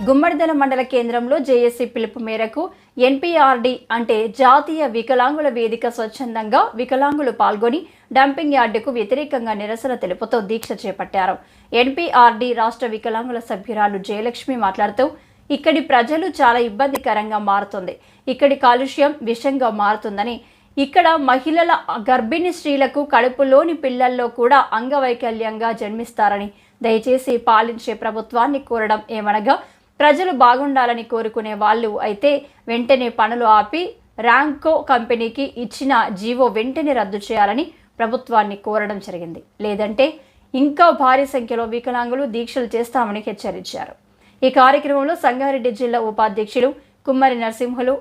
గుమ్మడిదల మండల కేంద్రంలో జేఏసీ పిలుపు మేరకు ఎన్పీఆర్డీ అంటే జాతీయ వికలాంగుల వేదిక స్వచ్ఛందంగా వికలాంగులు పాల్గొని డంపింగ్ యార్డుకు వ్యతిరేకంగా నిరసన తెలుపుతూ దీక్ష చేపట్టారు. ఎన్పీఆర్డీ రాష్ట్ర వికలాంగుల సభ్యురాలు జయలక్ష్మి మాట్లాడుతూ, ఇక్కడి ప్రజలు చాలా ఇబ్బందికరంగా మారుతుంది, ఇక్కడి కాలుష్యం విషంగా మారుతుందని, ఇక్కడ మహిళల గర్భిణీ స్త్రీలకు కడుపులోని పిల్లల్లో కూడా అంగవైకల్యంగా జన్మిస్తారని, దయచేసి పాలించే ప్రభుత్వాన్ని కోరడం ఏమనగా, ప్రజలు బాగుండాలని కోరుకునే వాళ్ళు అయితే వెంటనే పనులు ఆపి ర్యాంకో కంపెనీకి ఇచ్చిన జీవో వెంటనే రద్దు చేయాలని ప్రభుత్వాన్ని కోరడం జరిగింది. లేదంటే ఇంకా భారీ సంఖ్యలో వికలాంగులు దీక్షలు చేస్తామని హెచ్చరించారు. ఈ కార్యక్రమంలో సంగారెడ్డి జిల్లా ఉపాధ్యక్షులు కుమ్మరి నరసింహులు,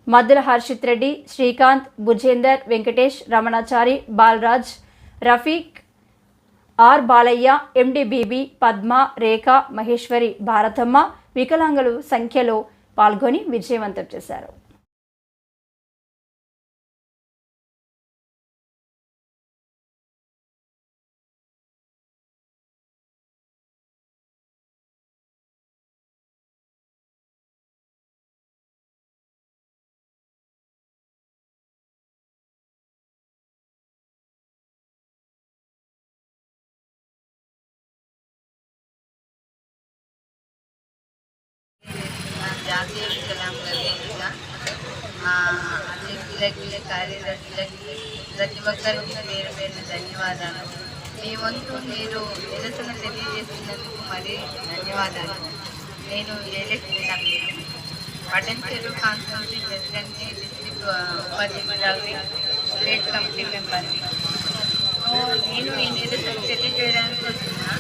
మద్దుల హర్షిత్ రెడ్డి, శ్రీకాంత్, భుజేందర్, వెంకటేష్, రమణాచారి, బాలరాజ్, రఫీక్, ఆర్ బాలయ్య, ఎండిబీబీ, పద్మ, రేఖ, మహేశ్వరి, భారతమ్మ వికలాంగులు సంఖ్యలో పాల్గొని విజయవంతం చేశారు. జాతీయ వికలాంగుల వేదిక అధ్యక్షులకి, కార్యదర్శులకి, ప్రతి ఒక్కరికి పేరు పేరు ధన్యవాదాలు. మీ వంతు మీరు నిరసన తెలియజేస్తున్నందుకు మరి ధన్యవాదాలు. నేను జయలక్ష్మి, నా పేరు. పటంచెరు కాన్స్టిట్యూన్సీ ప్రెసిడెంట్ని, డిస్ట్రిక్ట్ ఉపాధ్యక్షురాలని, స్టేట్ కమిటీ మెంబర్ని. నేను ఈ నిరసన తెలియజేయడానికి వస్తున్నా.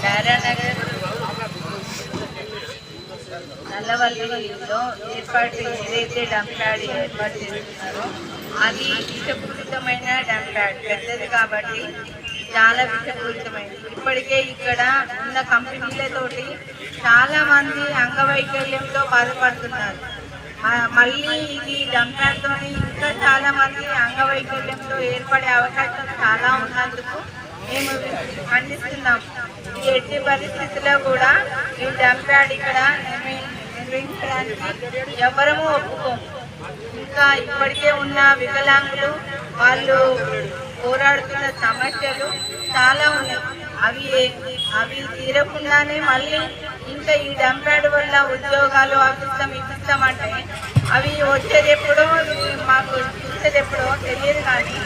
నారాయణనగర్ నల్లవల్లిలో ఏదైతే డంప్ యార్డ్ ఏర్పాటు చేస్తున్నారో అది విషపూరితమైన డంప్ యార్డ్, పెద్దది కాబట్టి చాలా విషపూరితమైనది. ఇప్పటికే ఇక్కడ ఉన్న కంపెనీలతోటి చాలామంది అంగవైకల్యంతో బాధపడుతున్నారు. మళ్ళీ ఇది డంప్ యార్డ్తో ఇంకా చాలామంది అంగవైకల్యంతో ఏర్పడే అవకాశం చాలా ఉన్నందుకు మేము ఖండిస్తున్నాం. ఈ ఎట్టి పరిస్థితుల్లో కూడా ఈ డంప్ యార్డ్ ఇక్కడ నిర్వహించడానికి ఎవరము ఒప్పుకోము. ఇంకా ఇప్పటికే ఉన్న వికలాంగులు వాళ్ళు పోరాడుతున్న సమస్యలు చాలా ఉన్నాయి. అవి తీరకుండానే మళ్ళీ ఇంకా ఈ డంప్ యార్డ్ వల్ల ఉద్యోగాలు ఇప్పిస్తామంటే అవి వచ్చేది ఎప్పుడో, మాకు చూసేది ఎప్పుడో తెలియదు. కానీ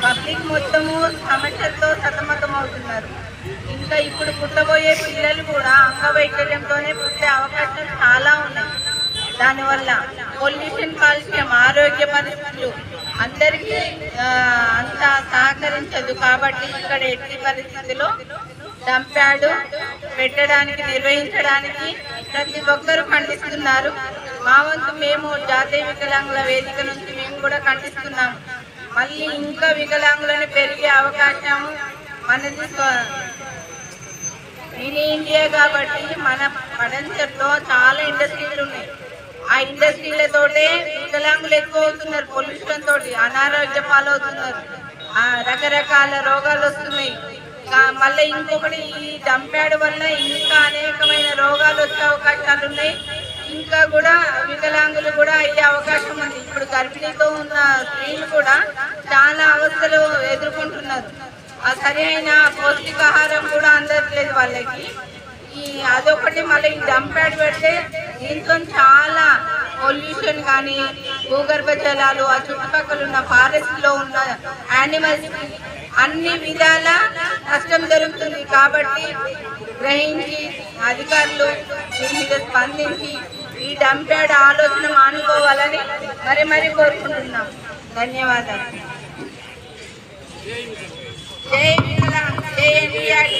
పబ్లిక్ మొత్తము సమస్యలతో సతమతం అవుతున్నారు. ఇంకా ఇప్పుడు పుట్టబోయే పిల్లలు కూడా అంగవైకల్యంతోనే పుట్టే అవకాశం చాలా ఉన్నాయి. దానివల్ల పొల్యూషన్, కాలుష్యం, ఆరోగ్య పరిస్థితులు అందరికీ అంత సహకరించదు. కాబట్టి ఇక్కడ ఎట్టి పరిస్థితుల్లో డంప్ యార్డ్ పెట్టడానికి, నిర్వహించడానికి ప్రతి ఒక్కరూ ఖండిస్తున్నారు. మా వంతు మేము జాతీయ వికలాంగుల వేదిక నుంచి మేము కూడా ఖండిస్తున్నాము. మళ్ళీ ఇంకా వికలాంగులను పెరిగే అవకాశం మనది. మినీ ఇండియా కాబట్టి మన పడంచెర్లో చాలా ఇండస్ట్రీలు ఉన్నాయి. ఆ ఇండస్ట్రీలతోటే వికలాంగులు ఎక్కువ అవుతున్నారు. పొల్యూషన్ తోటి అనారోగ్య పాలవుతున్నారు, రకరకాల రోగాలు వస్తున్నాయి. మళ్ళీ ఇంకొకటి ఈ డంప్ యార్డ్ వల్ల ఇంకా అనేకమైన రోగాలు వచ్చే అవకాశాలు ఉన్నాయి. ఇంకా కూడా వికలాంగులు కూడా అయ్యే అవకాశం ఉంది. ఇప్పుడు గర్భిణీతో ఉన్న స్త్రీలు కూడా చాలా అవస్థలు ఎదుర్కొంటున్నారు. ఆ సరైన పౌష్టికాహారం కూడా అందట్లేదు వాళ్ళకి. అదొకటి. మళ్ళీ ఈ డంప్ యార్డ్ పెడితే దీంతో చాలా పొల్యూషన్ కానీ, భూగర్భ జలాలు, ఆ చుట్టుపక్కల ఉన్న ఫారెస్ట్లో ఉన్న యానిమల్స్ అన్ని విధాల నష్టం జరుగుతుంది. కాబట్టి గ్రహించి అధికారులు దీని మీద స్పందించి ఈ డంప్ యార్డ్ ఆలోచన మానుకోవాలని మరి కోరుకుంటున్నాం. ధన్యవాదాలు. జై వికలాంగ్, జై ఎన్టీఆర్.